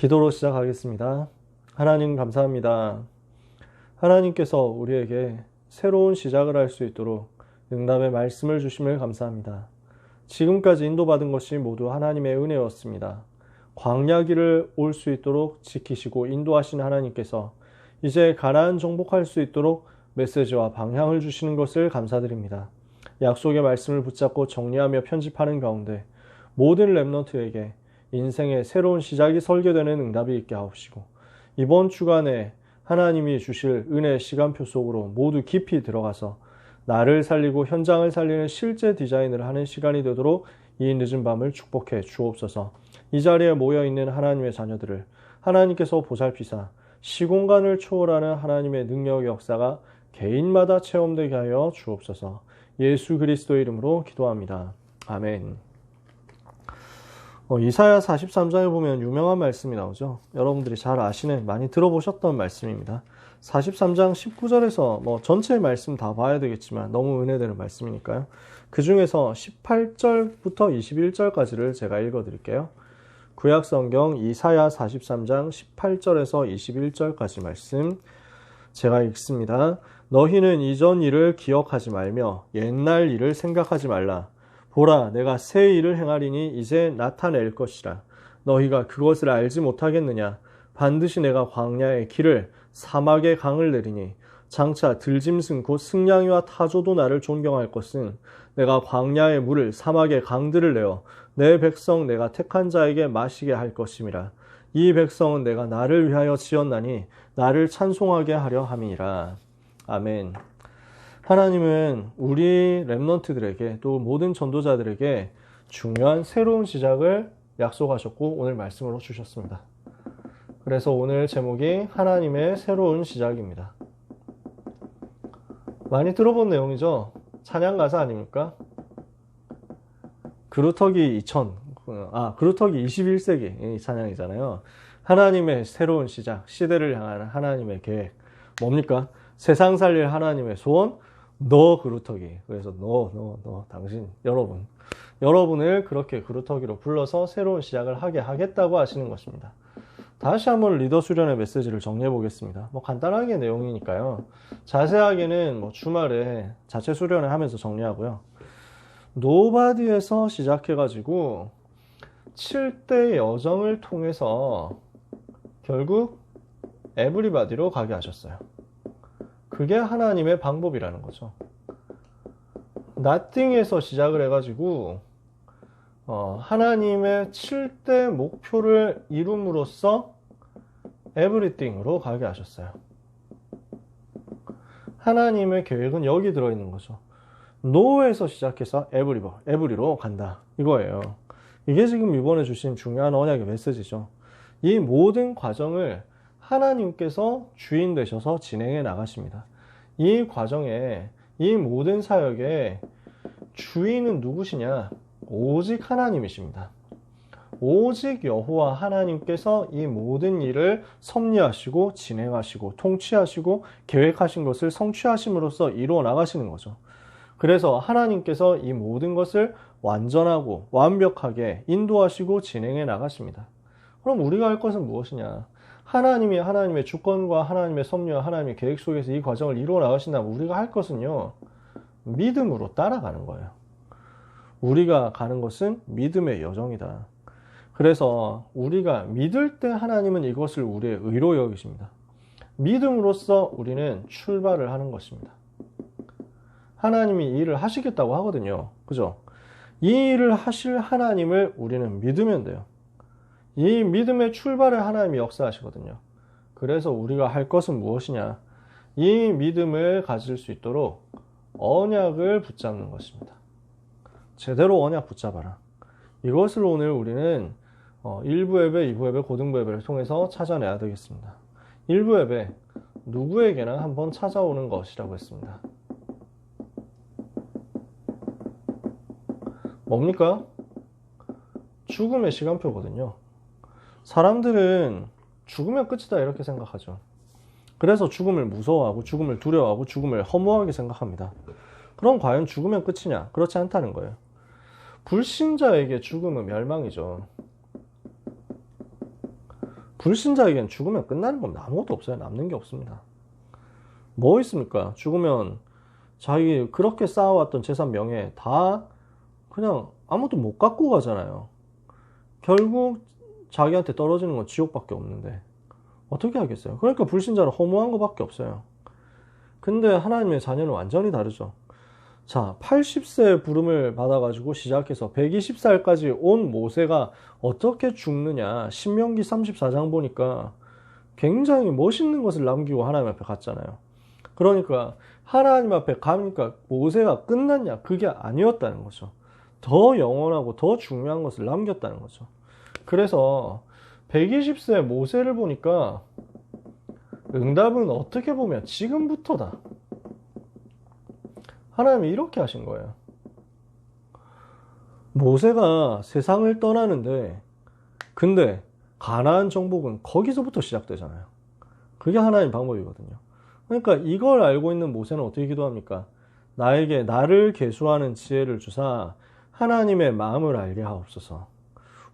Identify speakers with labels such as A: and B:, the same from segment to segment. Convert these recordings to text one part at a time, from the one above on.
A: 기도로 시작하겠습니다. 하나님 감사합니다. 하나님께서 우리에게 새로운 시작을 할 수 있도록 응답의 말씀을 주심을 감사합니다. 지금까지 인도받은 것이 모두 하나님의 은혜였습니다. 광야길을 올 수 있도록 지키시고 인도하신 하나님께서 이제 가나안 정복할 수 있도록 메시지와 방향을 주시는 것을 감사드립니다. 약속의 말씀을 붙잡고 정리하며 편집하는 가운데 모든 렘넌트에게 인생의 새로운 시작이 설계되는 응답이 있게 하옵시고, 이번 주간에 하나님이 주실 은혜의 시간표 속으로 모두 깊이 들어가서 나를 살리고 현장을 살리는 실제 디자인을 하는 시간이 되도록 이 늦은 밤을 축복해 주옵소서. 이 자리에 모여있는 하나님의 자녀들을 하나님께서 보살피사 시공간을 초월하는 하나님의 능력의 역사가 개인마다 체험되게 하여 주옵소서. 예수 그리스도의 이름으로 기도합니다. 아멘. 이사야 43장에 보면 유명한 말씀이 나오죠. 여러분들이 잘 아시는, 많이 들어보셨던 말씀입니다. 43장 19절에서 전체 말씀 다 봐야 되겠지만 너무 은혜되는 말씀이니까요. 그 중에서 18절부터 21절까지를 제가 읽어드릴게요. 구약성경 이사야 43장 18절에서 21절까지 말씀 제가 읽습니다. 너희는 이전 일을 기억하지 말며 옛날 일을 생각하지 말라. 보라, 내가 새 일을 행하리니 이제 나타낼 것이라. 너희가 그것을 알지 못하겠느냐? 반드시 내가 광야의 길을 사막의 강을 내리니 장차 들짐승 곧 승냥이와 타조도 나를 존경할 것은 내가 광야의 물을 사막의 강들을 내어 내 백성 내가 택한 자에게 마시게 할 것임이라. 이 백성은 내가 나를 위하여 지었나니 나를 찬송하게 하려 함이니라. 아멘. 하나님은 우리 렘넌트들에게 또 모든 전도자들에게 중요한 새로운 시작을 약속하셨고 오늘 말씀으로 주셨습니다. 그래서 오늘 제목이 하나님의 새로운 시작입니다. 많이 들어본 내용이죠. 찬양 가사 아닙니까? 그루터기 21세기 찬양이잖아요. 하나님의 새로운 시작, 시대를 향하는 하나님의 계획. 뭡니까? 세상 살릴 하나님의 소원, 너 그루터기. 그래서 너 당신, 여러분을 그렇게 그루터기로 불러서 새로운 시작을 하게 하겠다고 하시는 것입니다. 다시 한번 리더 수련의 메시지를 정리해 보겠습니다. 간단하게 내용이니까요. 자세하게는 주말에 자체 수련을 하면서 정리하고요. 노바디에서 시작해가지고 7대 여정을 통해서 결국 에브리바디로 가게 하셨어요. 그게 하나님의 방법이라는 거죠. nothing에서 시작을 해가지고 하나님의 7대 목표를 이룸으로써 everything으로 가게 하셨어요. 하나님의 계획은 여기 들어있는 거죠. no에서 시작해서 every로 간다. 이거예요. 이게 지금 이번에 주신 중요한 언약의 메시지죠. 이 모든 과정을 하나님께서 주인 되셔서 진행해 나가십니다. 이 과정에, 이 모든 사역의 주인은 누구시냐? 오직 하나님이십니다. 오직 여호와 하나님께서 이 모든 일을 섭리하시고 진행하시고 통치하시고 계획하신 것을 성취하심으로써 이루어 나가시는 거죠. 그래서 하나님께서 이 모든 것을 완전하고 완벽하게 인도하시고 진행해 나가십니다. 그럼 우리가 할 것은 무엇이냐? 하나님이 하나님의 주권과 하나님의 섭리와 하나님의 계획 속에서 이 과정을 이루어 나가신다면 우리가 할 것은요, 믿음으로 따라가는 거예요. 우리가 가는 것은 믿음의 여정이다. 그래서 우리가 믿을 때 하나님은 이것을 우리의 의로 여기십니다. 믿음으로써 우리는 출발을 하는 것입니다. 하나님이 이 일을 하시겠다고 하거든요. 그죠? 이 일을 하실 하나님을 우리는 믿으면 돼요. 이 믿음의 출발을 하나님이 역사하시거든요. 그래서 우리가 할 것은 무엇이냐? 이 믿음을 가질 수 있도록 언약을 붙잡는 것입니다. 제대로 언약 붙잡아라. 이것을 오늘 우리는 1부 예배, 2부 예배, 고등부 예배를 통해서 찾아내야 되겠습니다. 1부 예배, 누구에게나 한번 찾아오는 것이라고 했습니다. 뭡니까? 죽음의 시간표거든요. 사람들은 죽으면 끝이다 이렇게 생각하죠. 그래서 죽음을 무서워하고 죽음을 두려워하고 죽음을 허무하게 생각합니다. 그럼 과연 죽으면 끝이냐? 그렇지 않다는 거예요. 불신자에게 죽음은 멸망이죠. 불신자에겐 죽으면 끝나는 겁니다. 아무것도 없어요. 남는 게 없습니다. 뭐 있습니까? 죽으면 자기 그렇게 쌓아왔던 재산 명예 다 그냥 아무도 못 갖고 가잖아요. 결국 자기한테 떨어지는 건 지옥밖에 없는데 어떻게 하겠어요? 그러니까 불신자는 허무한 것밖에 없어요. 근데 하나님의 자녀는 완전히 다르죠. 자, 80세 부름을 받아가지고 시작해서 120살까지 온 모세가 어떻게 죽느냐. 신명기 34장 보니까 굉장히 멋있는 것을 남기고 하나님 앞에 갔잖아요. 그러니까 하나님 앞에 가니까 모세가 끝났냐? 그게 아니었다는 거죠. 더 영원하고 더 중요한 것을 남겼다는 거죠. 그래서 120세 모세를 보니까 응답은 어떻게 보면 지금부터다. 하나님이 이렇게 하신 거예요. 모세가 세상을 떠나는데 근데 가나안 정복은 거기서부터 시작되잖아요. 그게 하나님 방법이거든요. 그러니까 이걸 알고 있는 모세는 어떻게 기도합니까? 나에게 나를 계수하는 지혜를 주사 하나님의 마음을 알게 하옵소서.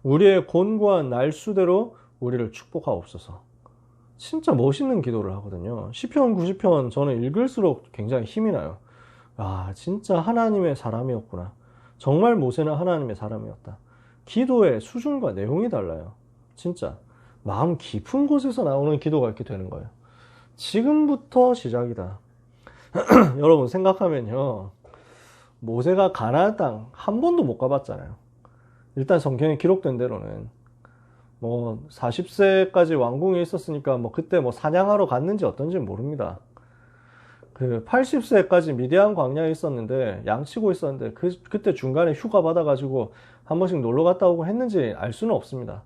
A: 우리의 곤고한 날수대로 우리를 축복하옵소서. 진짜 멋있는 기도를 하거든요. 시편 90편 저는 읽을수록 굉장히 힘이 나요. 아, 진짜 하나님의 사람이었구나. 정말 모세는 하나님의 사람이었다. 기도의 수준과 내용이 달라요. 진짜 마음 깊은 곳에서 나오는 기도가 이렇게 되는 거예요. 지금부터 시작이다. 여러분 생각하면요. 모세가 가나안 땅 한 번도 못 가봤잖아요. 일단 성경에 기록된 대로는 뭐 40세까지 왕궁에 있었으니까 뭐 그때 뭐 사냥하러 갔는지 어떤지 모릅니다. 그 80세까지 미디안 광야에 있었는데 양치고 있었는데 그때 중간에 휴가 받아가지고 한 번씩 놀러 갔다 오고 했는지 알 수는 없습니다.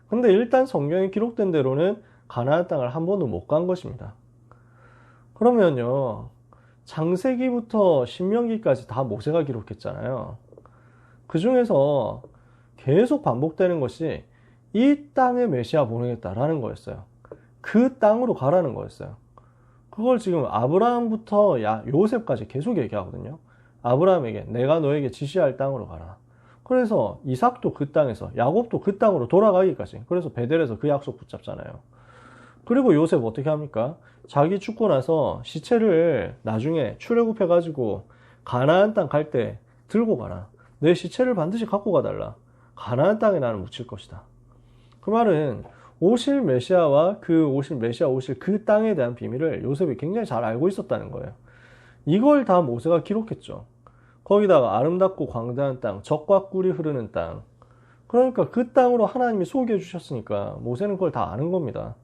A: 근데 일단 성경에 기록된 대로는 가나안 땅을 한 번도 못 간 것입니다. 그러면요, 창세기부터 신명기까지 다 모세가 기록했잖아요. 그 중에서 계속 반복되는 것이 이 땅에 메시아 보내겠다라는 거였어요. 그 땅으로 가라는 거였어요. 그걸 지금 아브라함부터 요셉까지 계속 얘기하거든요. 아브라함에게 내가 너에게 지시할 땅으로 가라. 그래서 이삭도 그 땅에서, 야곱도 그 땅으로 돌아가기까지. 그래서 베델에서 그 약속 붙잡잖아요. 그리고 요셉 어떻게 합니까? 자기 죽고 나서 시체를 나중에 출애굽해가지고 가나안 땅 갈 때 들고 가라. 내 시체를 반드시 갖고 가달라. 가나안 땅에 나는 묻힐 것이다. 그 말은 오실 메시아와 메시아 오실 그 땅에 대한 비밀을 요셉이 굉장히 잘 알고 있었다는 거예요. 이걸 다 모세가 기록했죠. 거기다가 아름답고 광대한 땅, 젖과 꿀이 흐르는 땅. 그러니까 그 땅으로 하나님이 소개해 주셨으니까 모세는 그걸 다 아는 겁니다.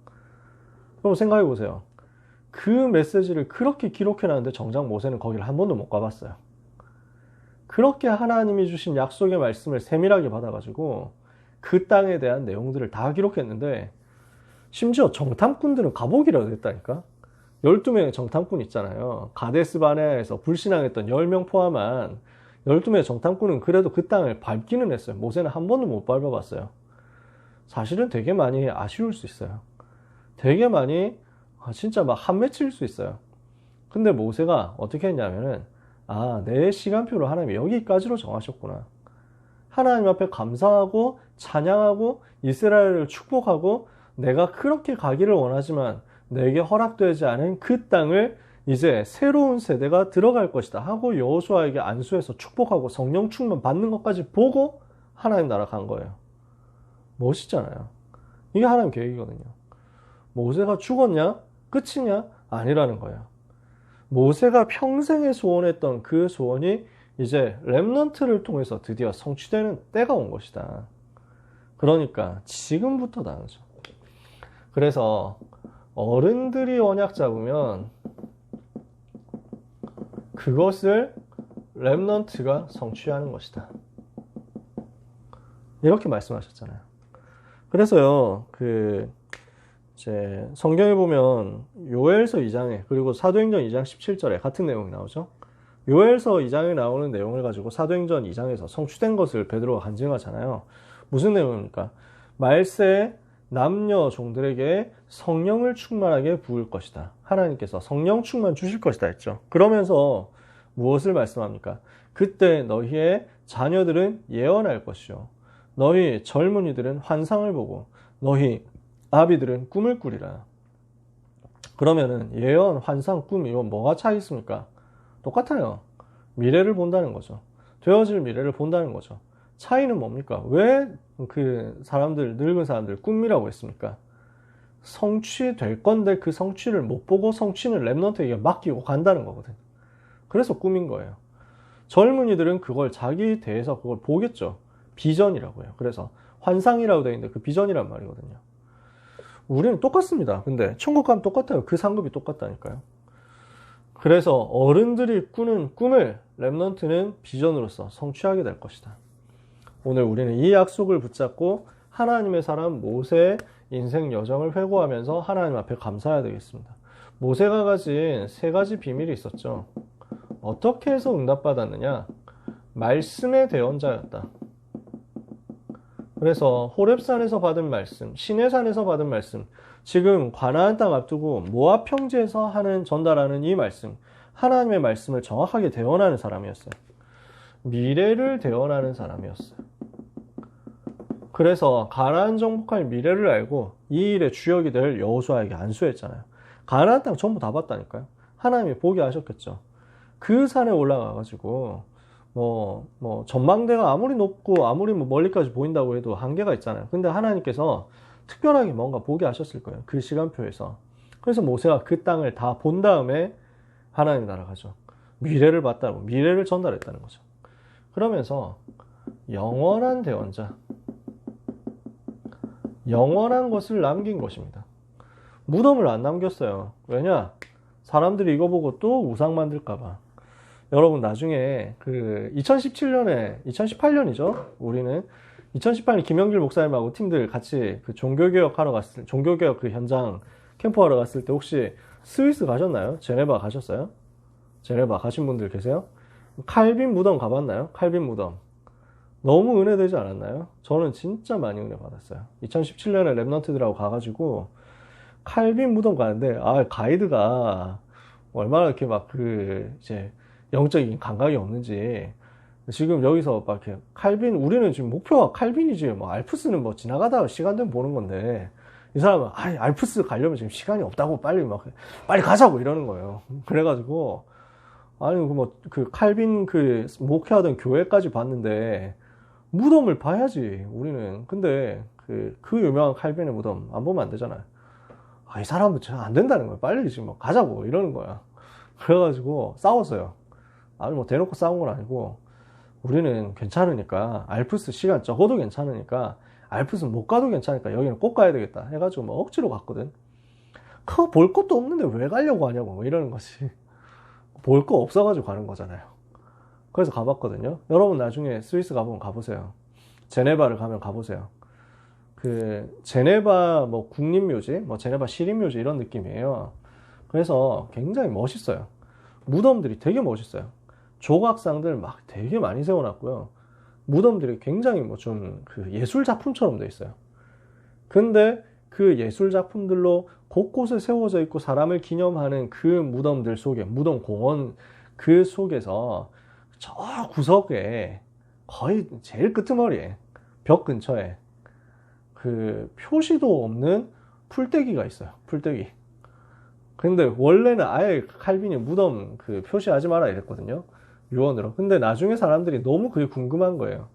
A: 그럼 생각해 보세요. 그 메시지를 그렇게 기록해 놨는데 정작 모세는 거기를 한 번도 못 가봤어요. 그렇게 하나님이 주신 약속의 말씀을 세밀하게 받아가지고 그 땅에 대한 내용들을 다 기록했는데 심지어 정탐꾼들은 가보기라도 했다니까. 12명의 정탐꾼 있잖아요. 가데스 바네아에서 불신앙했던 10명 포함한 12명의 정탐꾼은 그래도 그 땅을 밟기는 했어요. 모세는 한 번도 못 밟아봤어요. 사실은 되게 많이 아쉬울 수 있어요. 되게 많이 진짜 막 한맺힐 수 있어요. 근데 모세가 어떻게 했냐면은 내 시간표로 하나님이 여기까지로 정하셨구나. 하나님 앞에 감사하고 찬양하고 이스라엘을 축복하고 내가 그렇게 가기를 원하지만 내게 허락되지 않은 그 땅을 이제 새로운 세대가 들어갈 것이다 하고 여호수아에게 안수해서 축복하고 성령 충만 받는 것까지 보고 하나님 나라 간 거예요. 멋있잖아요. 이게 하나님 계획이거든요. 모세가 죽었냐? 끝이냐? 아니라는 거예요. 모세가 평생에 소원했던 그 소원이 이제 렘넌트를 통해서 드디어 성취되는 때가 온 것이다. 그러니까 지금부터다. 그래서 어른들이 언약 잡으면 그것을 렘넌트가 성취하는 것이다. 이렇게 말씀하셨잖아요. 그래서요, 이제 성경에 보면 요엘서 2장에 그리고 사도행전 2장 17절에 같은 내용이 나오죠. 요엘서 2장에 나오는 내용을 가지고 사도행전 2장에서 성취된 것을 베드로가 간증하잖아요. 무슨 내용입니까? 말세에 남녀 종들에게 성령을 충만하게 부을 것이다. 하나님께서 성령 충만 주실 것이다 했죠. 그러면서 무엇을 말씀합니까? 그때 너희의 자녀들은 예언할 것이요. 너희 젊은이들은 환상을 보고 너희 아비들은 꿈을 꾸리라. 그러면은 예언, 환상, 꿈 이건 뭐가 차이 있습니까? 똑같아요. 미래를 본다는 거죠. 되어질 미래를 본다는 거죠. 차이는 뭡니까? 왜 그 사람들, 늙은 사람들 꿈이라고 했습니까? 성취될 건데 그 성취를 못 보고 성취는 랩넌트에게 맡기고 간다는 거거든. 그래서 꿈인 거예요. 젊은이들은 그걸 자기 대해서 그걸 보겠죠. 비전이라고 해요. 그래서 환상이라고 되어 있는데 그 비전이란 말이거든요. 우리는 똑같습니다. 근데 천국 가면 똑같아요. 그 상급이 똑같다니까요. 그래서 어른들이 꾸는 꿈을 랩넌트는 비전으로서 성취하게 될 것이다. 오늘 우리는 이 약속을 붙잡고 하나님의 사람 모세의 인생 여정을 회고하면서 하나님 앞에 감사해야 되겠습니다. 모세가 가진 3가지 비밀이 있었죠. 어떻게 해서 응답받았느냐? 말씀의 대언자였다. 그래서 호렙산에서 받은 말씀, 시내산에서 받은 말씀, 지금 가나안 땅 앞두고 모압 평지에서 하는 전달하는 이 말씀, 하나님의 말씀을 정확하게 대언하는 사람이었어요. 미래를 대언하는 사람이었어요. 그래서 가나안 정복할 미래를 알고 이 일의 주역이 될 여호수아에게 안수했잖아요. 가나안 땅 전부 다 봤다니까요. 하나님이 보게 하셨겠죠. 그 산에 올라가가지고 전망대가 아무리 높고 아무리 멀리까지 보인다고 해도 한계가 있잖아요. 근데 하나님께서 특별하게 뭔가 보게 하셨을 거예요. 그 시간표에서. 그래서 모세가 그 땅을 다 본 다음에 하나님 날아가죠. 미래를 봤다고, 미래를 전달했다는 거죠. 그러면서 영원한 대언자, 영원한 것을 남긴 것입니다. 무덤을 안 남겼어요. 왜냐? 사람들이 이거 보고 또 우상 만들까봐. 여러분 나중에 그 2018년이죠. 우리는 2018년 김영길 목사님하고 팀들 같이 그 종교개혁 그 현장 캠프하러 갔을 때 혹시 스위스 가셨나요? 제네바 가셨어요? 제네바 가신 분들 계세요? 칼빈 무덤 가봤나요? 칼빈 무덤. 너무 은혜되지 않았나요? 저는 진짜 많이 은혜 받았어요. 2017년에 랩넌트들하고 가가지고 칼빈 무덤 가는데 가이드가 얼마나 이렇게 이제 영적인 감각이 없는지, 지금 여기서 막 이렇게 칼빈, 우리는 지금 목표가 칼빈이지, 알프스는 지나가다가 시간 되면 보는 건데, 이 사람은, 알프스 가려면 지금 시간이 없다고 빨리 가자고 이러는 거예요. 그래가지고, 칼빈 목회하던 교회까지 봤는데, 무덤을 봐야지, 우리는. 근데, 그 유명한 칼빈의 무덤 안 보면 안 되잖아요. 이 사람은 안 된다는 거야. 빨리 지금 가자고 이러는 거야. 그래가지고 싸웠어요. 대놓고 싸운 건 아니고, 우리는 괜찮으니까, 알프스 시간 적어도 괜찮으니까, 알프스 못 가도 괜찮으니까 여기는 꼭 가야 되겠다 해가지고 억지로 갔거든. 그거 볼 것도 없는데 왜 가려고 하냐고 이러는 거지. 볼 거 없어가지고 가는 거잖아요. 그래서 가봤거든요. 여러분 나중에 스위스 가보면 가보세요. 제네바를 가면 가보세요. 제네바 국립묘지, 제네바 시립묘지 이런 느낌이에요. 그래서 굉장히 멋있어요. 무덤들이 되게 멋있어요. 조각상들 되게 많이 세워놨고요. 무덤들이 굉장히 예술 작품처럼 돼 있어요. 근데 그 예술 작품들로 곳곳에 세워져 있고 사람을 기념하는 그 무덤들 속에, 무덤 공원 그 속에서 저 구석에 거의 제일 끄트머리에 벽 근처에 표시도 없는 풀떼기가 있어요. 풀떼기. 근데 원래는 아예 칼빈이 무덤 표시하지 마라 이랬거든요. 유언으로. 근데 나중에 사람들이 너무 그게 궁금한 거예요.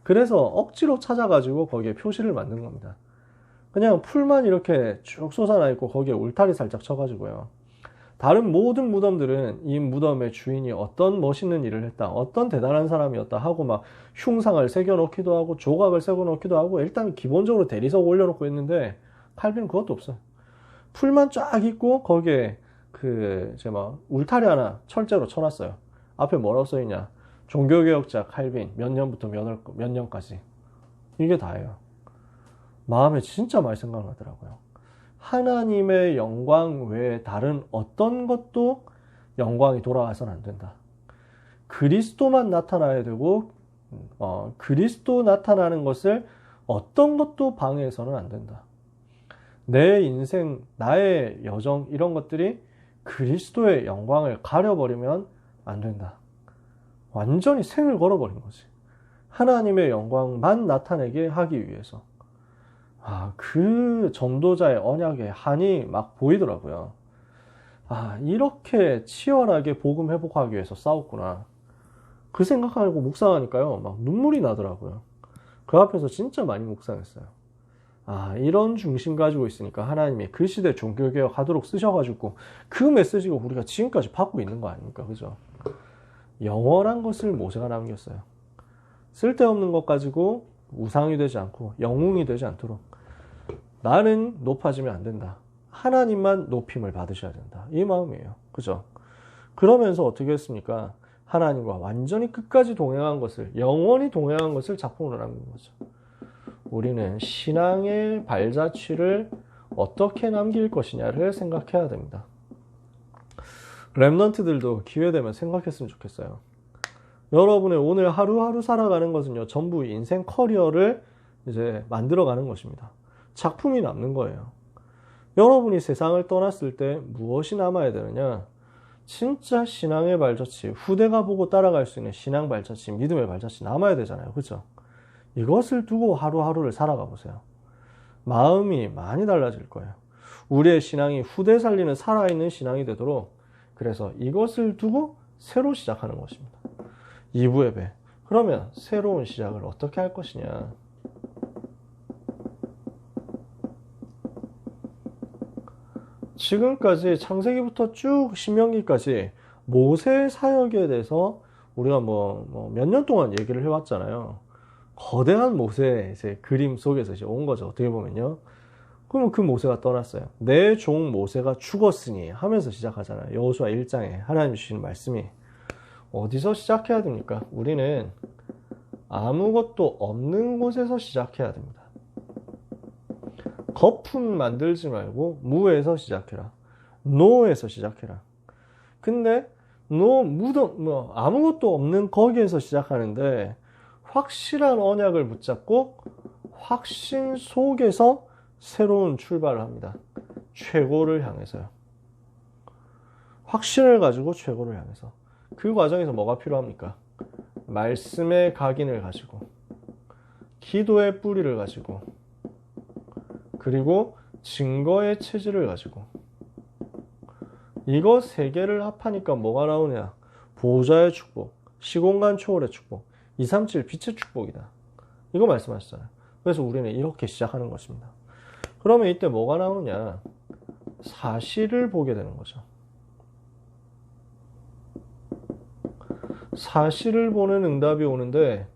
A: 그래서 억지로 찾아가지고 거기에 표시를 만든 겁니다. 그냥 풀만 이렇게 쭉 솟아나 있고 거기에 울타리 살짝 쳐가지고요. 다른 모든 무덤들은 이 무덤의 주인이 어떤 멋있는 일을 했다, 어떤 대단한 사람이었다 하고 흉상을 새겨놓기도 하고 조각을 새겨놓기도 하고 일단 기본적으로 대리석 올려놓고 있는데 칼빈은 그것도 없어요. 풀만 쫙 있고 거기에 울타리 하나 철제로 쳐놨어요. 앞에 뭐라고 써있냐? 종교개혁자 칼빈 몇 년부터 몇 년까지. 이게 다예요. 마음에 진짜 많이 생각나더라고요. 하나님의 영광 외에 다른 어떤 것도 영광이 돌아가서는 안 된다. 그리스도만 나타나야 되고 그리스도 나타나는 것을 어떤 것도 방해해서는 안 된다. 내 인생, 나의 여정 이런 것들이 그리스도의 영광을 가려버리면 안 된다. 완전히 생을 걸어버린 거지. 하나님의 영광만 나타내게 하기 위해서. 그 전도자의 언약의 한이 막 보이더라고요. 이렇게 치열하게 복음 회복하기 위해서 싸웠구나. 그 생각하고 묵상하니까요, 막 눈물이 나더라고요. 그 앞에서 진짜 많이 묵상했어요. 이런 중심 가지고 있으니까 하나님이 그 시대 종교개혁 하도록 쓰셔가지고 그 메시지가 우리가 지금까지 받고 있는 거 아닙니까? 그죠? 영원한 것을 모세가 남겼어요. 쓸데없는 것 가지고 우상이 되지 않고 영웅이 되지 않도록 나는 높아지면 안 된다. 하나님만 높임을 받으셔야 된다. 이 마음이에요. 그죠? 그러면서 어떻게 했습니까? 하나님과 완전히 끝까지 동행한 것을, 영원히 동행한 것을 작품으로 남긴 거죠. 우리는 신앙의 발자취를 어떻게 남길 것이냐를 생각해야 됩니다. 랩넌트들도 기회되면 생각했으면 좋겠어요. 여러분의 오늘 하루하루 살아가는 것은요, 전부 인생 커리어를 이제 만들어가는 것입니다. 작품이 남는 거예요. 여러분이 세상을 떠났을 때 무엇이 남아야 되느냐? 진짜 신앙의 발자취, 후대가 보고 따라갈 수 있는 신앙 발자취, 믿음의 발자취 남아야 되잖아요. 그죠? 이것을 두고 하루하루를 살아가 보세요. 마음이 많이 달라질 거예요. 우리의 신앙이 후대 살리는 살아있는 신앙이 되도록, 그래서 이것을 두고 새로 시작하는 것입니다. 2부 예배. 그러면 새로운 시작을 어떻게 할 것이냐? 지금까지 창세기부터 쭉 신명기까지 모세의 사역에 대해서 우리가 몇 년 동안 얘기를 해왔잖아요. 거대한 모세의 이제 그림 속에서 이제 온 거죠. 어떻게 보면요. 그러면 그 모세가 떠났어요. 내 종 모세가 죽었으니 하면서 시작하잖아요. 여호수아 1장에 하나님 주시는 말씀이. 어디서 시작해야 됩니까? 우리는 아무것도 없는 곳에서 시작해야 됩니다. 거품 만들지 말고 무에서 시작해라. 노에서 시작해라. 근데 아무것도 없는 거기에서 시작하는데 확실한 언약을 붙잡고 확신 속에서 새로운 출발을 합니다. 최고를 향해서요. 확신을 가지고 최고를 향해서. 그 과정에서 뭐가 필요합니까? 말씀의 각인을 가지고, 기도의 뿌리를 가지고, 그리고 증거의 체질을 가지고, 이거 세 개를 합하니까 뭐가 나오냐? 보좌의 축복, 시공간 초월의 축복, 237 빛의 축복이다. 이거 말씀하셨잖아요. 그래서 우리는 이렇게 시작하는 것입니다. 그러면 이때 뭐가 나오냐? 사실을 보게 되는 거죠. 사실을 보는 응답이 오는데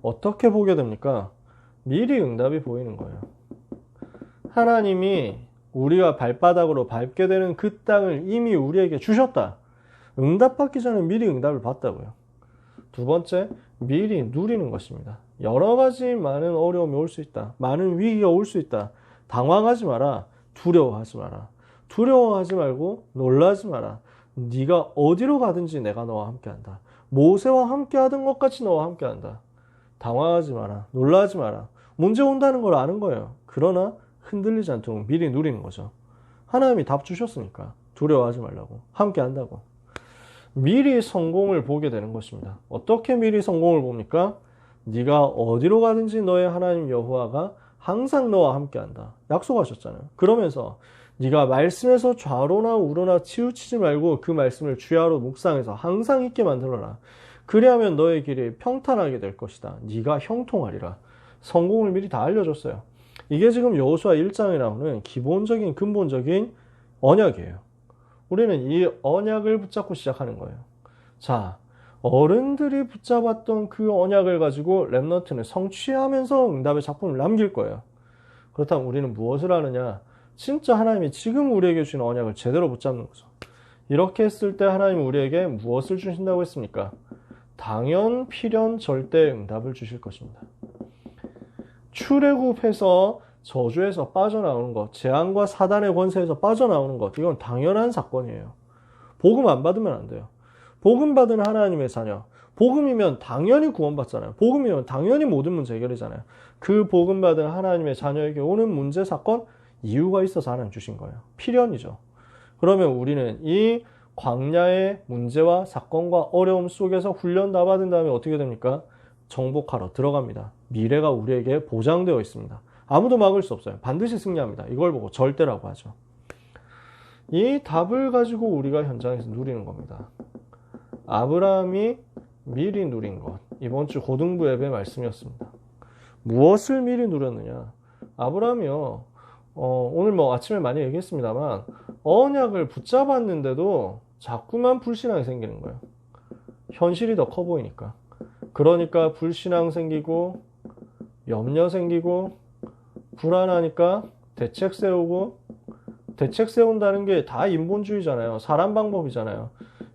A: 어떻게 보게 됩니까? 미리 응답이 보이는 거예요. 하나님이 우리가 발바닥으로 밟게 되는 그 땅을 이미 우리에게 주셨다. 응답받기 전에 미리 응답을 받다고요. 두 번째, 미리 누리는 것입니다. 여러 가지 많은 어려움이 올 수 있다. 많은 위기가 올 수 있다. 당황하지 마라. 두려워하지 마라. 두려워하지 말고 놀라지 마라. 네가 어디로 가든지 내가 너와 함께한다. 모세와 함께하던 것 같이 너와 함께한다. 당황하지 마라. 놀라지 마라. 문제 온다는 걸 아는 거예요. 그러나 흔들리지 않도록 미리 누리는 거죠. 하나님이 답 주셨으니까 두려워하지 말라고. 함께한다고. 미리 성공을 보게 되는 것입니다. 어떻게 미리 성공을 봅니까? 네가 어디로 가든지 너의 하나님 여호와가 항상 너와 함께한다. 약속하셨잖아요. 그러면서 네가 말씀에서 좌로나 우로나 치우치지 말고 그 말씀을 주야로 묵상해서 항상 있게 만들어라. 그리하면 너의 길이 평탄하게 될 것이다. 네가 형통하리라. 성공을 미리 다 알려줬어요. 이게 지금 여호수아 1장에 나오는 기본적인 근본적인 언약이에요. 우리는 이 언약을 붙잡고 시작하는 거예요. 자, 어른들이 붙잡았던 그 언약을 가지고 랩넌트는 성취하면서 응답의 작품을 남길 거예요. 그렇다면 우리는 무엇을 하느냐? 진짜 하나님이 지금 우리에게 주신 언약을 제대로 붙잡는 거죠. 이렇게 했을 때 하나님은 우리에게 무엇을 주신다고 했습니까? 당연, 필연, 절대 응답을 주실 것입니다. 출애굽해서 저주에서 빠져나오는 것, 재앙과 사단의 권세에서 빠져나오는 것, 이건 당연한 사건이에요. 복음 안 받으면 안 돼요. 복음 받은 하나님의 자녀, 복음이면 당연히 구원받잖아요. 복음이면 당연히 모든 문제 해결이잖아요. 그 복음 받은 하나님의 자녀에게 오는 문제, 사건, 이유가 있어서 하나님 주신 거예요. 필연이죠. 그러면 우리는 이 광야의 문제와 사건과 어려움 속에서 훈련 다 받은 다음에 어떻게 됩니까? 정복하러 들어갑니다. 미래가 우리에게 보장되어 있습니다. 아무도 막을 수 없어요. 반드시 승리합니다. 이걸 보고 절대라고 하죠. 이 답을 가지고 우리가 현장에서 누리는 겁니다. 아브라함이 미리 누린 것. 이번 주 고등부 예배 말씀이었습니다. 무엇을 미리 누렸느냐? 아브라함이요. 오늘 뭐 아침에 많이 얘기했습니다만 언약을 붙잡았는데도 자꾸만 불신앙이 생기는 거예요. 현실이 더 커 보이니까. 그러니까 불신앙 생기고 염려 생기고 불안하니까 대책 세우고, 대책 세운다는 게 다 인본주의잖아요. 사람 방법이잖아요.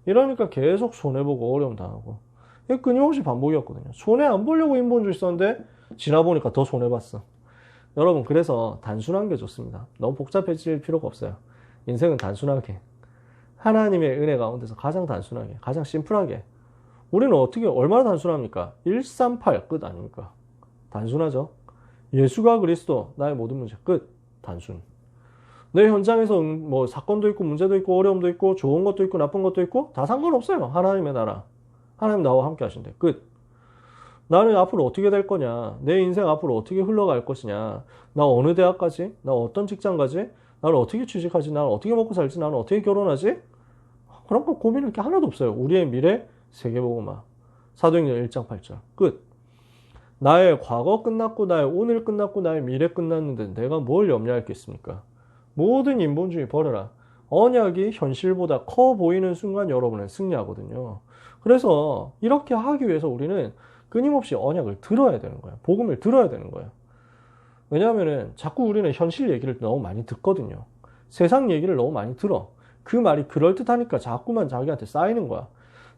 A: 이러니까 계속 손해보고 어려움 당하고. 이게 끊임없이 반복이었거든요. 손해 안 보려고 인본주의 썼는데 지나보니까 더 손해봤어. 여러분, 그래서 단순한 게 좋습니다. 너무 복잡해질 필요가 없어요. 인생은 단순하게, 하나님의 은혜 가운데서 가장 단순하게, 가장 심플하게. 우리는 어떻게, 얼마나 단순합니까? 138 끝 아닙니까? 단순하죠. 예수가 그리스도, 나의 모든 문제 끝. 단순. 내 현장에서 뭐 사건도 있고 문제도 있고 어려움도 있고 좋은 것도 있고 나쁜 것도 있고 다 상관없어요. 하나님의 나라, 하나님 나와 함께 하신대. 끝. 나는 앞으로 어떻게 될 거냐, 내 인생 앞으로 어떻게 흘러갈 것이냐, 나 어느 대학 가지, 나 어떤 직장 가지, 나는 어떻게 취직하지, 나는 어떻게 먹고 살지, 나는 어떻게 결혼하지, 그런 거 고민할 게 하나도 없어요. 우리의 미래 세계복음화 사도행전 1장 8절 끝. 나의 과거 끝났고 나의 오늘 끝났고 나의 미래 끝났는데 내가 뭘 염려할 게 있습니까? 모든 인본주의 버려라. 언약이 현실보다 커 보이는 순간 여러분은 승리하거든요. 그래서 이렇게 하기 위해서 우리는 끊임없이 언약을 들어야 되는 거예요. 복음을 들어야 되는 거예요. 왜냐하면 자꾸 우리는 현실 얘기를 너무 많이 듣거든요. 세상 얘기를 너무 많이 들어. 그 말이 그럴듯하니까 자꾸만 자기한테 쌓이는 거야.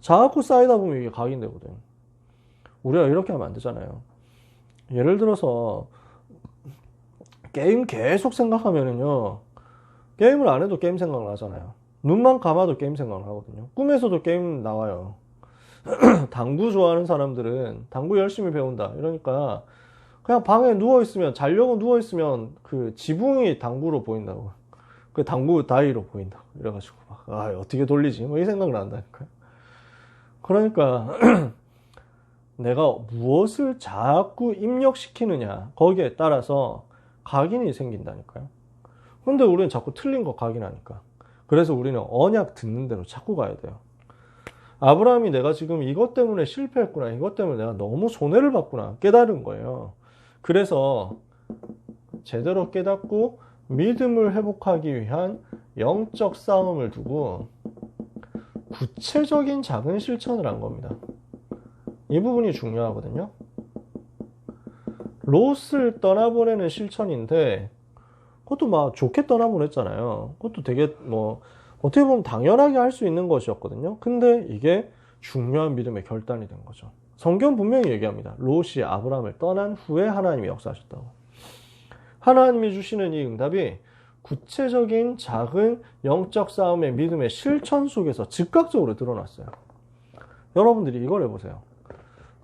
A: 자꾸 쌓이다 보면 이게 각인되거든. 우리가 이렇게 하면 안 되잖아요. 예를 들어서 게임 계속 생각하면은요, 게임을 안 해도 게임 생각 나잖아요. 눈만 감아도 게임 생각 나거든요. 꿈에서도 게임 나와요. 당구 좋아하는 사람들은 당구 열심히 배운다 이러니까 그냥 방에 누워있으면, 자려고 누워있으면 그 지붕이 당구로 보인다고, 그 당구 다이로 보인다고 이래가지고 막, 어떻게 돌리지 뭐 이 생각 난다니까요. 그러니까 내가 무엇을 자꾸 입력시키느냐 거기에 따라서 각인이 생긴다니까요. 근데 우리는 자꾸 틀린 거 각인하니까. 그래서 우리는 언약 듣는 대로 자꾸 가야 돼요. 아브라함이 내가 지금 이것 때문에 실패했구나, 이것 때문에 내가 너무 손해를 봤구나 깨달은 거예요. 그래서 제대로 깨닫고 믿음을 회복하기 위한 영적 싸움을 두고 구체적인 작은 실천을 한 겁니다. 이 부분이 중요하거든요. 롯을 떠나보내는 실천인데 그것도 막 좋게 떠나보냈잖아요. 그것도 되게 뭐 어떻게 보면 당연하게 할 수 있는 것이었거든요. 근데 이게 중요한 믿음의 결단이 된 거죠. 성경 분명히 얘기합니다. 롯이 아브라함을 떠난 후에 하나님이 역사하셨다고. 하나님이 주시는 이 응답이 구체적인 작은 영적 싸움의 믿음의 실천 속에서 즉각적으로 드러났어요. 여러분들이 이걸 해보세요.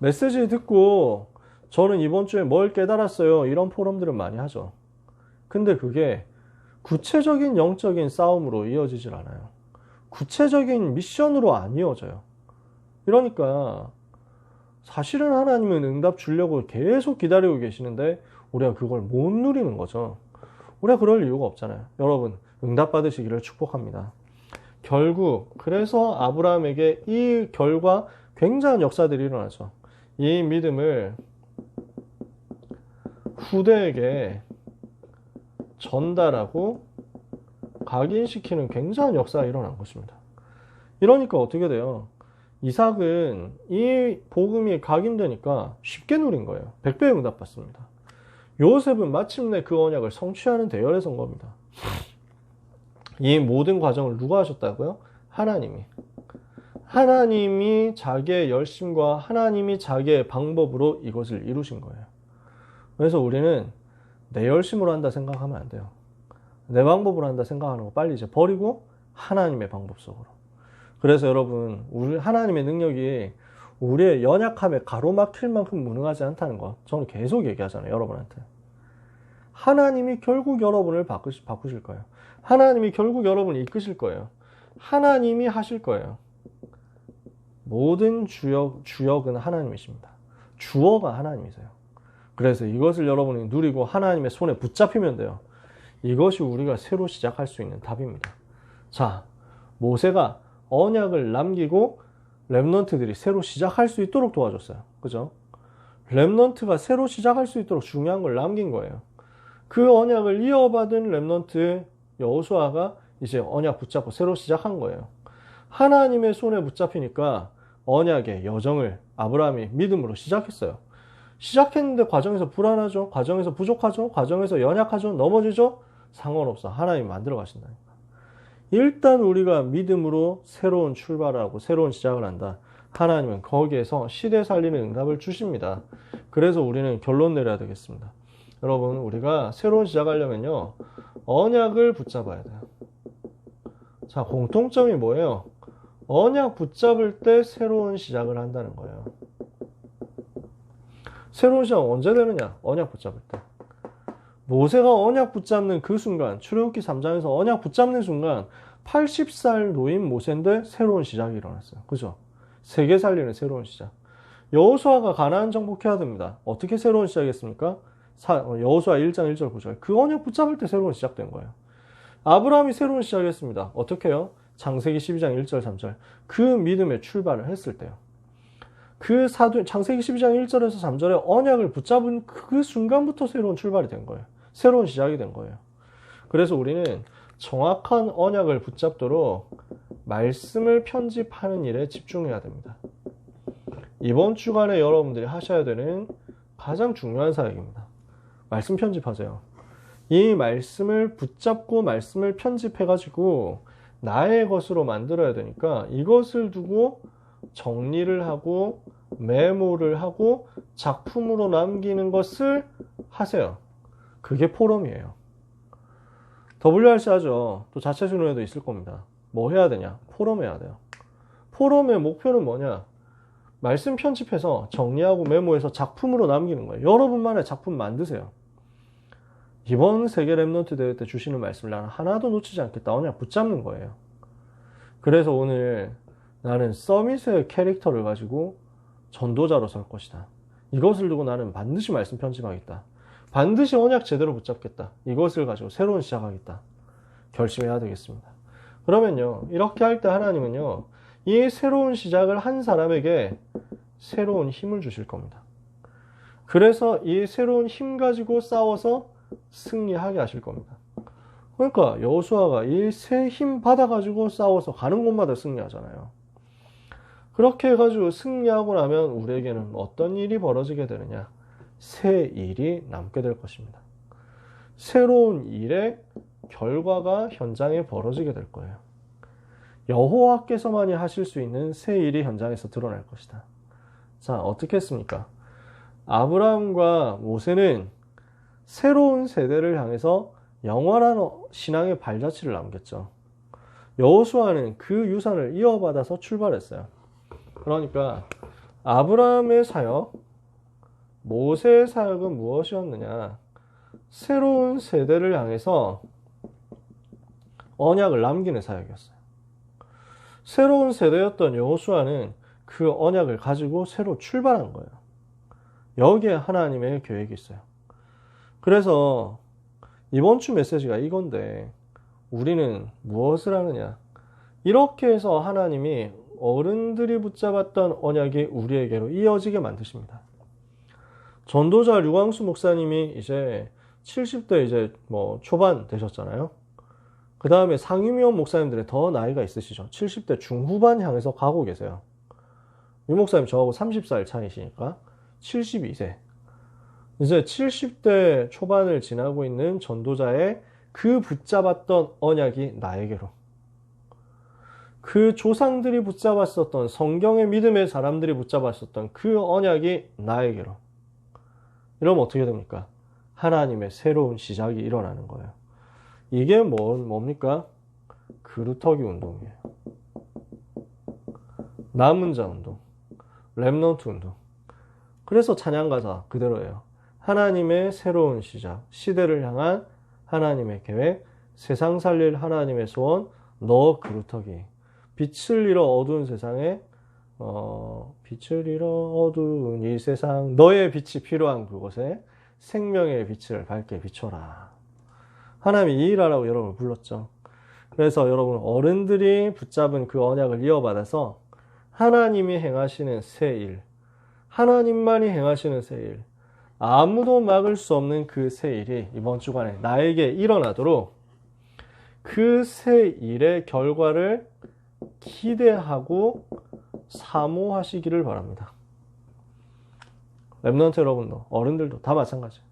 A: 메시지 듣고 저는 이번 주에 뭘 깨달았어요, 이런 포럼들은 많이 하죠. 근데 그게 구체적인 영적인 싸움으로 이어지질 않아요. 구체적인 미션으로 안 이어져요. 이러니까 사실은 하나님은 응답 주려고 계속 기다리고 계시는데 우리가 그걸 못 누리는 거죠. 우리가 그럴 이유가 없잖아요. 여러분, 응답 받으시기를 축복합니다. 결국 그래서 아브라함에게 이 결과 굉장한 역사들이 일어나죠. 이 믿음을 후대에게 전달하고 각인시키는 굉장한 역사가 일어난 것입니다. 이러니까 어떻게 돼요? 이삭은 이 복음이 각인되니까 쉽게 누린 거예요. 100배 응답받습니다. 요셉은 마침내 그 언약을 성취하는 대열에 선 겁니다. 이 모든 과정을 누가 하셨다고요? 하나님이. 하나님이 자기의 열심과 하나님이 자기의 방법으로 이것을 이루신 거예요. 그래서 우리는 내 열심으로 한다 생각하면 안 돼요. 내 방법으로 한다 생각하는 거 빨리 이제 버리고 하나님의 방법 속으로. 그래서 여러분, 우리 하나님의 능력이 우리의 연약함에 가로막힐 만큼 무능하지 않다는 거 저는 계속 얘기하잖아요, 여러분한테. 하나님이 결국 여러분을 바꾸실 거예요. 하나님이 결국 여러분을 이끄실 거예요. 하나님이 하실 거예요. 모든 주역은 하나님이십니다. 주어가 하나님이세요. 그래서 이것을 여러분이 누리고 하나님의 손에 붙잡히면 돼요. 이것이 우리가 새로 시작할 수 있는 답입니다. 자, 모세가 언약을 남기고 렘넌트들이 새로 시작할 수 있도록 도와줬어요. 그죠? 렘넌트가 새로 시작할 수 있도록 중요한 걸 남긴 거예요. 그 언약을 이어받은 렘넌트 여호수아가 이제 언약 붙잡고 새로 시작한 거예요. 하나님의 손에 붙잡히니까 언약의 여정을 아브라함이 믿음으로 시작했어요. 시작했는데 과정에서 불안하죠. 과정에서 부족하죠. 과정에서 연약하죠. 넘어지죠. 상관없어. 하나님이 만들어 가신다니까. 일단 우리가 믿음으로 새로운 출발을 하고 새로운 시작을 한다. 하나님은 거기에서 시대 살리는 응답을 주십니다. 그래서 우리는 결론 내려야 되겠습니다. 여러분, 우리가 새로운 시작하려면요, 언약을 붙잡아야 돼요. 자, 공통점이 뭐예요? 언약 붙잡을 때 새로운 시작을 한다는 거예요. 새로운 시작은 언제 되느냐? 언약 붙잡을 때. 모세가 언약 붙잡는 그 순간, 출애굽기 3장에서 언약 붙잡는 순간 80살 노인 모세인데 새로운 시작이 일어났어요. 그죠? 세계 살리는 새로운 시작. 여호수아가 가나안 정복해야 됩니다. 어떻게 새로운 시작했습니까? 여호수아 1장 1절 9절. 그 언약 붙잡을 때 새로운 시작된 거예요. 아브라함이 새로운 시작했습니다. 어떻게 해요? 창세기 12장 1절 3절. 그 믿음의 출발을 했을 때요. 창세기 12장 1절에서 3절에 언약을 붙잡은 그 순간부터 새로운 출발이 된 거예요. 새로운 시작이 된 거예요. 그래서 우리는 정확한 언약을 붙잡도록 말씀을 편집하는 일에 집중해야 됩니다. 이번 주간에 여러분들이 하셔야 되는 가장 중요한 사역입니다. 말씀 편집하세요. 이 말씀을 붙잡고 말씀을 편집해가지고 나의 것으로 만들어야 되니까 이것을 두고 정리를 하고 메모를 하고 작품으로 남기는 것을 하세요. 그게 포럼이에요. WRC 하죠. 또 자체 수련회도 있을 겁니다. 뭐 해야 되냐? 포럼 해야 돼요. 포럼의 목표는 뭐냐? 말씀 편집해서 정리하고 메모해서 작품으로 남기는 거예요. 여러분만의 작품 만드세요. 이번 세계 렘넌트 대회 때 주시는 말씀을 나는 하나도 놓치지 않겠다. 그냥 붙잡는 거예요. 그래서 오늘 나는 서밋의 캐릭터를 가지고 전도자로 설 것이다. 이것을 두고 나는 반드시 말씀 편집하겠다. 반드시 언약 제대로 붙잡겠다. 이것을 가지고 새로운 시작하겠다. 결심해야 되겠습니다. 그러면요, 이렇게 할 때 하나님은요, 이 새로운 시작을 한 사람에게 새로운 힘을 주실 겁니다. 그래서 이 새로운 힘 가지고 싸워서 승리하게 하실 겁니다. 그러니까 여호수아가 이 새 힘 받아가지고 싸워서 가는 곳마다 승리하잖아요. 그렇게 해가지고 승리하고 나면 우리에게는 어떤 일이 벌어지게 되느냐? 새 일이 남게 될 것입니다. 새로운 일의 결과가 현장에 벌어지게 될 거예요. 여호와께서만이 하실 수 있는 새 일이 현장에서 드러날 것이다. 자, 어떻게 했습니까? 아브라함과 모세는 새로운 세대를 향해서 영원한 신앙의 발자취를 남겼죠. 여호수아는 그 유산을 이어받아서 출발했어요. 그러니까 아브라함의 사역, 모세의 사역은 무엇이었느냐? 새로운 세대를 향해서 언약을 남기는 사역이었어요. 새로운 세대였던 여호수아는 그 언약을 가지고 새로 출발한 거예요. 여기에 하나님의 계획이 있어요. 그래서 이번 주 메시지가 이건데 우리는 무엇을 하느냐? 이렇게 해서 하나님이 어른들이 붙잡았던 언약이 우리에게로 이어지게 만드십니다. 전도자 류광수 목사님이 이제 70대 이제 초반 되셨잖아요. 그 다음에 상임위원 목사님들의 더 나이가 있으시죠. 70대 중후반 향해서 가고 계세요. 유 목사님 저하고 30살 차이시니까 72세. 이제 70대 초반을 지나고 있는 전도자의 그 붙잡았던 언약이 나에게로, 그 조상들이 붙잡았었던 성경의 믿음의 사람들이 붙잡았었던 그 언약이 나에게로, 이러면 어떻게 됩니까? 하나님의 새로운 시작이 일어나는 거예요. 이게 뭡니까? 그루터기 운동이에요. 남은 자 운동, 렘넌트 운동. 그래서 찬양가사 그대로예요. 하나님의 새로운 시작, 시대를 향한 하나님의 계획, 세상 살릴 하나님의 소원, 너 그루터기. 빛을 잃어 어두운 세상에 빛을 잃어 어두운 이 세상 너의 빛이 필요한 그곳에 생명의 빛을 밝게 비춰라. 하나님이 이 일하라고 여러분을 불렀죠. 그래서 여러분 어른들이 붙잡은 그 언약을 이어받아서 하나님이 행하시는 새 일, 하나님만이 행하시는 새 일, 아무도 막을 수 없는 그 새 일이 이번 주간에 나에게 일어나도록 그 새 일의 결과를 기대하고 사모하시기를 바랍니다. 렘넌트 여러분도 어른들도 다 마찬가지예요.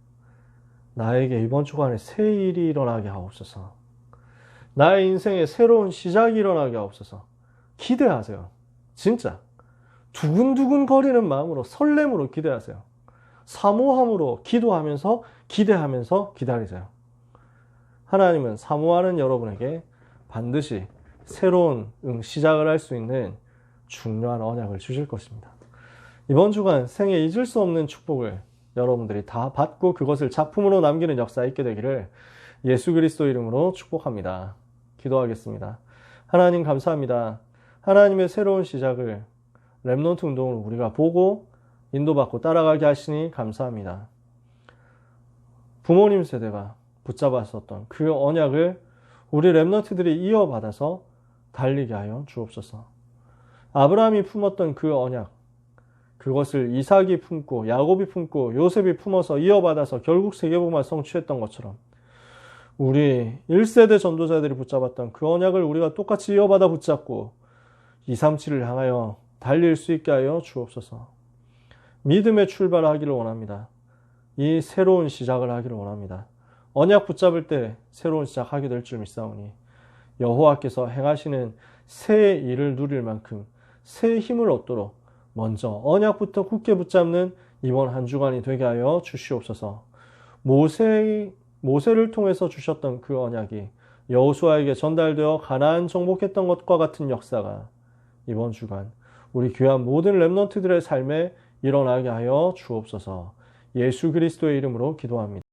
A: 나에게 이번 주간에 새 일이 일어나게 하옵소서. 나의 인생에 새로운 시작이 일어나게 하옵소서. 기대하세요. 진짜 두근두근 거리는 마음으로 설렘으로 기대하세요. 사모함으로 기도하면서 기대하면서 기다리세요. 하나님은 사모하는 여러분에게 반드시 새로운 시작을 할 수 있는 중요한 언약을 주실 것입니다. 이번 주간 생에 잊을 수 없는 축복을 여러분들이 다 받고 그것을 작품으로 남기는 역사에 있게 되기를 예수 그리스도 이름으로 축복합니다. 기도하겠습니다. 하나님 감사합니다. 하나님의 새로운 시작을 렘넌트 운동으로 우리가 보고 인도받고 따라가게 하시니 감사합니다. 부모님 세대가 붙잡았었던 그 언약을 우리 렘넌트들이 이어받아서 달리게 하여 주옵소서. 아브라함이 품었던 그 언약, 그것을 이삭이 품고 야곱이 품고 요셉이 품어서 이어받아서 결국 세계복음을 성취했던 것처럼 우리 1세대 전도자들이 붙잡았던 그 언약을 우리가 똑같이 이어받아 붙잡고 237을 향하여 달릴 수 있게 하여 주옵소서. 믿음의 출발을 하기를 원합니다. 이 새로운 시작을 하기를 원합니다. 언약 붙잡을 때 새로운 시작하게 될 줄 믿사오니 여호와께서 행하시는 새 일을 누릴 만큼 새 힘을 얻도록 먼저 언약부터 굳게 붙잡는 이번 한 주간이 되게 하여 주시옵소서. 모세를 통해서 주셨던 그 언약이 여호수아에게 전달되어 가나안 정복했던 것과 같은 역사가 이번 주간 우리 귀한 모든 렘넌트들의 삶에 일어나게 하여 주옵소서. 예수 그리스도의 이름으로 기도합니다.